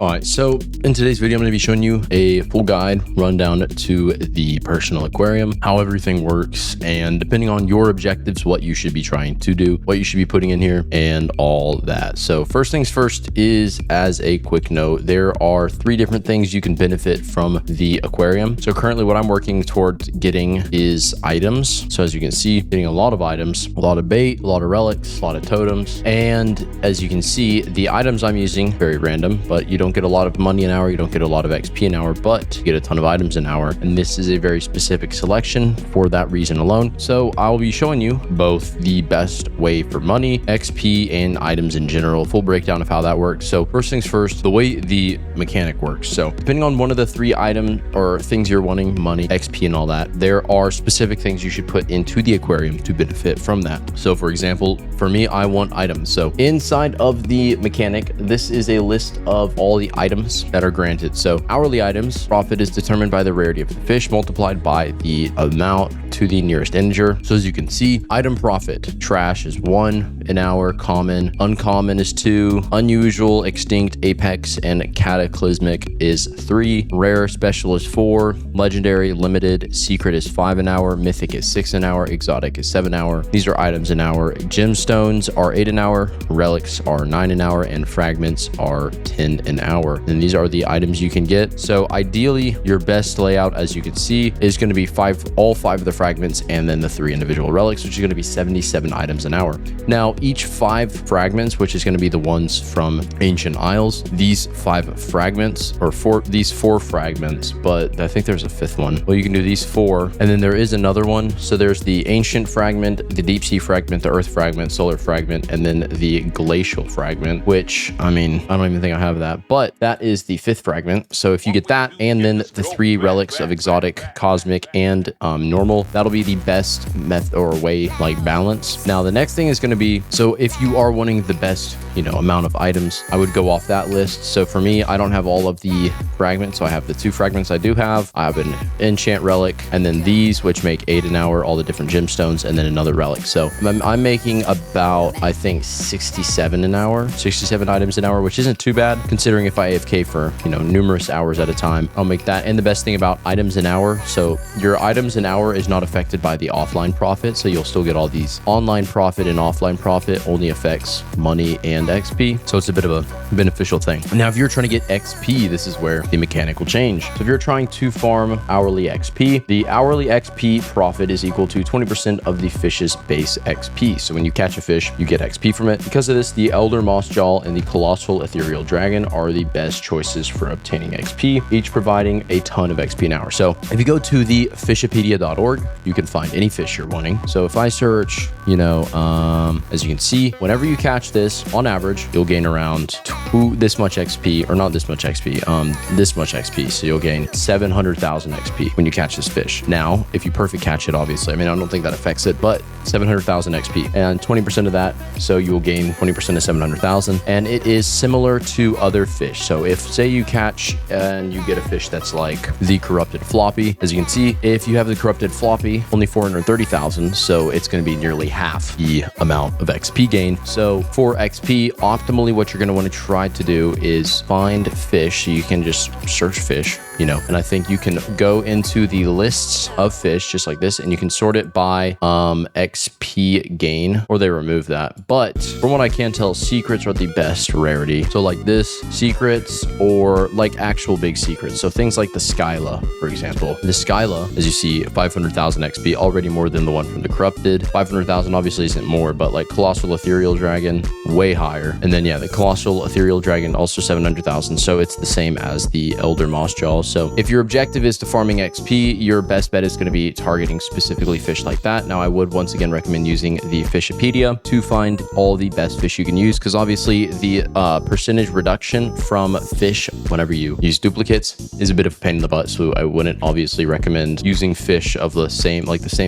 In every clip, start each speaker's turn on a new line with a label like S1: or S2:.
S1: All right, so in today's video, I'm going to be showing you a full guide rundown to the personal aquarium, how everything works, and depending on your objectives, what you should be trying to do, what you should be putting in here, and all that. So first things first is, as a quick note, there are 3 different things you can benefit from the aquarium. So currently what I'm working towards getting is items. So as you can see, getting a lot of items, a lot of bait, a lot of relics, a lot of totems. And as you can see, the items I'm using, very random, but you don't get a lot of money an hour, you don't get a lot of XP an hour, but you get a ton of items an hour. And this is a very specific selection for that reason alone. So I'll be showing you both the best way for money, XP, and items in general, full breakdown of how that works. So first things first, the way the mechanic works. So depending on one of the 3 items or things you're wanting, money, XP, and all that, there are specific things you should put into the aquarium to benefit from that. So for example, for me, I want items. So inside of the mechanic, this is a list of all the items that are granted. So hourly items, profit is determined by the rarity of the fish multiplied by the amount to the nearest integer. So as you can see, item profit, trash is 1 an hour, common, uncommon is 2, unusual, extinct, apex, and cataclysmic is 3, rare, special is 4, legendary, limited, secret is 5 an hour, mythic is 6 an hour, exotic is 7 an hour. These are items an hour. Gemstones are 8 an hour, relics are 9 an hour, and fragments are 10 an hour. And these are the items you can get. So ideally, your best layout, as you can see, is going to be all 5 of the fragments and then the 3 individual relics, which is going to be 77 items an hour. Now, each 5 fragments, which is going to be the ones from Ancient Isles, these 5 fragments, or these 4 fragments, but I think there's a 5th one. Well, you can do these 4, and then there is another one. So there's the ancient fragment, the deep sea fragment, the earth fragment, solar fragment, and then the glacial fragment, which, I mean, I don't even think I have that, but that is the 5th fragment. So if you get that, and then the 3 relics of exotic, cosmic, and normal, that'll be the best method or way, like, balance. Now, the next thing is going to be, so if you are wanting the best, amount of items, I would go off that list. So for me, I don't have all of the fragments. So I have the 2 fragments I do have. I have an enchant relic, and then these, which make 8 an hour, all the different gemstones, and then another relic. So I'm making about, I think, 67 an hour, 67 items an hour, which isn't too bad considering if I AFK for, numerous hours at a time. I'll make that. And the best thing about items an hour, so your items an hour is not affected by the offline profit. So you'll still get all these. Online profit and offline profit only affects money and XP. So it's a bit of a beneficial thing. Now, if you're trying to get XP, this is where the mechanic will change. So if you're trying to farm hourly XP, the hourly XP profit is equal to 20% of the fish's base XP. So when you catch a fish, you get XP from it. Because of this, the Elder Mossjaw and the Colossal Ethereal Dragon are the best choices for obtaining XP, each providing a ton of XP an hour. So if you go to the fishipedia.org, you can find any fish you're wanting. So if I search, as you can see, whenever you catch this, on average, you'll gain around this much XP, or not this much XP, this much XP. So you'll gain 700,000 XP when you catch this fish. Now, if you perfect catch it, obviously, I mean, I don't think that affects it, but 700,000 XP and 20% of that. So you will gain 20% of 700,000. And it is similar to other fish. So if, say, you catch and you get a fish that's like the corrupted floppy, as you can see, if you have the corrupted floppy, only 430,000. So it's going to be nearly half the amount of XP gain. So for XP, optimally, what you're going to want to try to do is find fish. So you can just search fish, and I think you can go into the lists of fish just like this, and you can sort it by XP gain, or they remove that. But from what I can tell, secrets are the best rarity. So like this, secrets, or like actual big secrets. So things like the Skyla, for example. The Skyla, as you see, 500,000 XP, already more than the one from the corrupted. 500,000 obviously isn't more, but like Colossal Ethereal Dragon, way higher. And then, yeah, the Colossal Ethereal Dragon, also 700,000. So it's the same as the Elder Mossjaw. So if your objective is to farming XP, your best bet is going to be targeting specifically fish like that. Now, I would once again recommend using the Fishipedia to find all the best fish you can use, because obviously the percentage reduction from fish whenever you use duplicates is a bit of a pain in the butt. So I wouldn't obviously recommend using fish of the same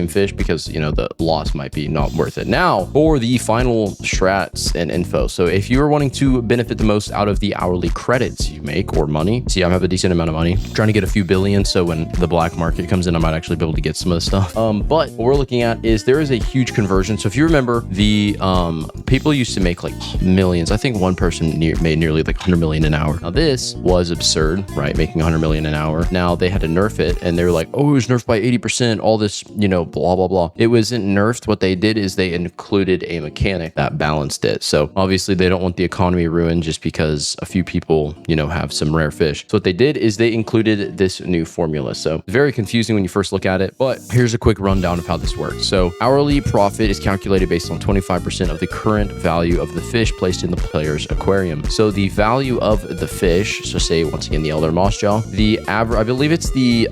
S1: fish, because the loss might be not worth it. Now, for the final strats and info. So if you are wanting to benefit the most out of the hourly credits you make, or money, see, I have a decent amount of money, trying to get a few billion. So when the black market comes in, I might actually be able to get some of the stuff. But what we're looking at is there is a huge conversion. So if you remember, the people used to make like millions. I think one person made nearly like 100 million an hour. Now this was absurd, right? Making 100 million an hour. Now they had to nerf it, and they were like, oh, it was nerfed by 80%. All this, you know, blah blah blah. It wasn't nerfed. What they did is they included a mechanic that balanced it. So obviously they don't want the economy ruined just because a few people, you know, have some rare fish. So what they did is they included this new formula. So very confusing when you first look at it, but here's a quick rundown of how this works. So hourly profit is calculated based on 25% of the current value of the fish placed in the player's aquarium. So the value of the fish, so say once again the elder moss jaw, the average, I believe it's the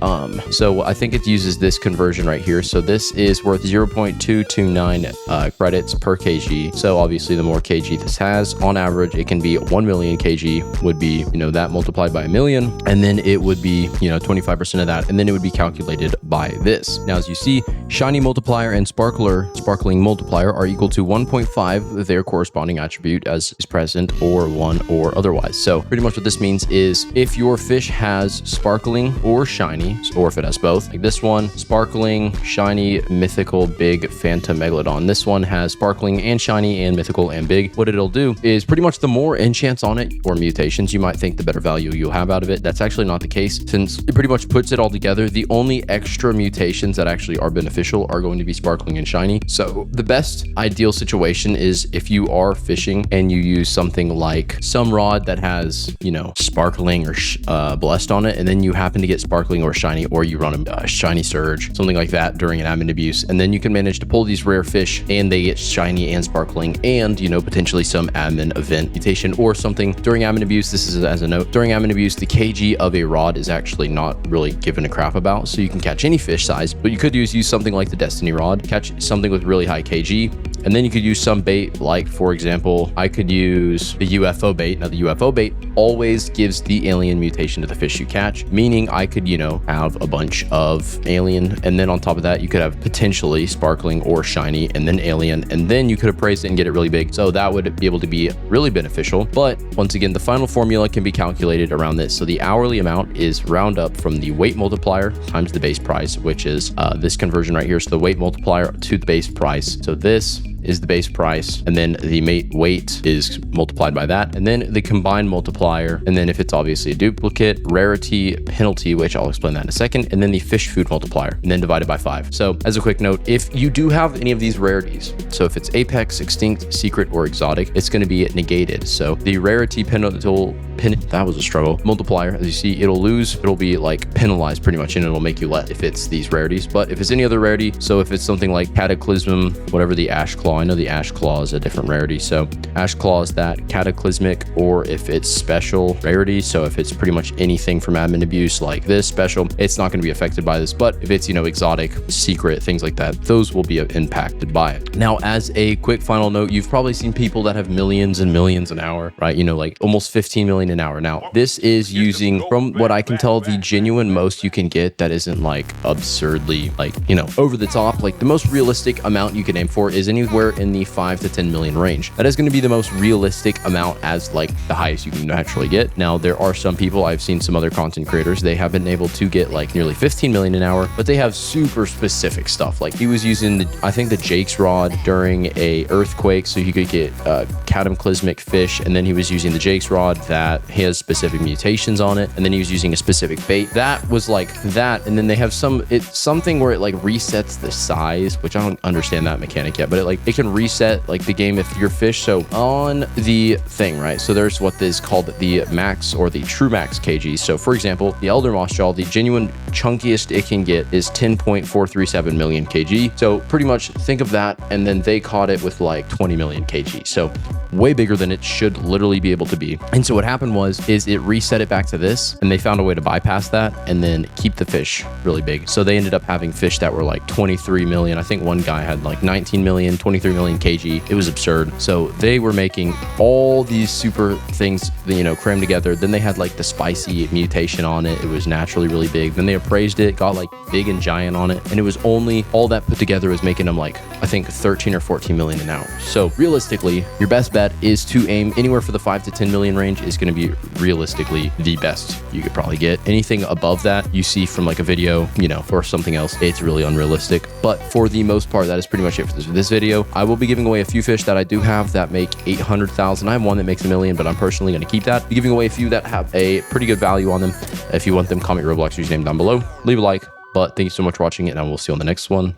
S1: so I think it uses this conversion right here. So this is worth 0.229 credits per kg. So obviously the more kg this has, on average it can be 1 million kg would be, you know, that multiplied by a million, and then it would be, you know, 25% of that, and then it would be calculated by this. Now as you see, shiny multiplier and sparkling multiplier are equal to 1.5 of their corresponding attribute as is present, or 1 or otherwise. So pretty much what this means is if your fish has sparkling or shiny, or if it has both, like this one, sparkling, shiny, mythical, big, phantom, megalodon. This one has sparkling and shiny and mythical and big. What it'll do is pretty much the more enchants on it or mutations, you might think the better value you'll have out of it. That's actually not the case, since it pretty much puts it all together. The only extra mutations that actually are beneficial are going to be sparkling and shiny. So the best ideal situation is if you are fishing and you use something like some rod that has, you know, sparkling or blessed on it, and then you happen to get sparkling or shiny, or you run a shiny surge, something like that during an admin abuse, and then you can manage to pull these rare fish and they get shiny and sparkling and, you know, potentially some admin event mutation or something during admin abuse. This is as a note, during admin abuse, the kg of a rod is actually not really given a crap about, so you can catch any fish size. What you could do is use something like the Destiny rod, catch something with really high kg, and then you could use some bait, like for example, I could use the UFO bait. Now the UFO bait always gives the alien mutation to the fish you catch, meaning I could, you know, have a bunch of alien, and then on top of that you could have potentially sparkling or shiny, and then alien, and then you could appraise it and get it really big. So that would be able to be really beneficial. But once again, the final formula can be calculated around this. So the hourly amount is round up from the weight multiplier times the base price, which is this conversion right here. So the weight multiplier to the base price. So this is the base price, and then the weight is multiplied by that, and then the combined multiplier, and then if it's obviously a duplicate, rarity penalty, which I'll explain that in a second, and then the fish food multiplier, and then divided by 5. So as a quick note, if you do have any of these rarities, so if it's apex, extinct, secret, or exotic, it's going to be negated. So the rarity penalty, that was a struggle, multiplier, as you see, it'll be like penalized pretty much, and it'll make you less if it's these rarities. But if it's any other rarity, so if it's something like cataclysm, whatever the ash claw, I know the ash claw is a different rarity, so ash claw is that cataclysmic, or if it's special rarity, so if it's pretty much anything from admin abuse like this special, it's not going to be affected by this. But if it's, you know, exotic, secret, things like that, those will be impacted by it. Now as a quick final note, you've probably seen people that have millions and millions an hour, right? You know, like almost 15 million an hour. Now this is using, from what I can tell, the genuine most you can get that isn't like absurdly, like, you know, over the top. Like the most realistic amount you can aim for is anywhere in the 5 to 10 million range. That is going to be the most realistic amount as like the highest you can naturally get. Now there are some people, I've seen some other content creators, they have been able to get like nearly 15 million an hour, but they have super specific stuff. Like he was using I think the Jake's rod during a earthquake, so he could get cataclysmic fish, and then he was using the Jake's rod that has specific mutations on it, and then he was using a specific bait that was like that, and then they have something where it like resets the size, which I don't understand that mechanic yet, but it can reset like the game if your fish. So on the thing, right, so there's what is called the max or the true max kg. So for example, the elder moss jaw, the genuine chunkiest it can get is 10.437 million kg. So pretty much think of that, and then they caught it with like 20 million kg, so way bigger than it should literally be able to be. And so what happened is it reset it back to this, and they found a way to bypass that and then keep the fish really big. So they ended up having fish that were like 23 million. I think one guy had like 19 million, 23 23 million kg. It was absurd. So they were making all these super things, you know, crammed together. Then they had like the spicy mutation on it. It was naturally really big. Then they appraised it, got like big and giant on it. And it was only all that put together was making them like, I think 13 or 14 million an hour. So realistically, your best bet is to aim anywhere for the 5 to 10 million range is going to be realistically the best you could probably get. Anything above that you see from like a video, you know, or something else, it's really unrealistic. But for the most part, that is pretty much it for this video. I will be giving away a few fish that I do have that make 800,000. I have one that makes 1 million, but I'm personally going to keep that. Be giving away a few that have a pretty good value on them. If you want them, comment Roblox username down below. Leave a like. But thank you so much for watching it, and I will see you on the next one.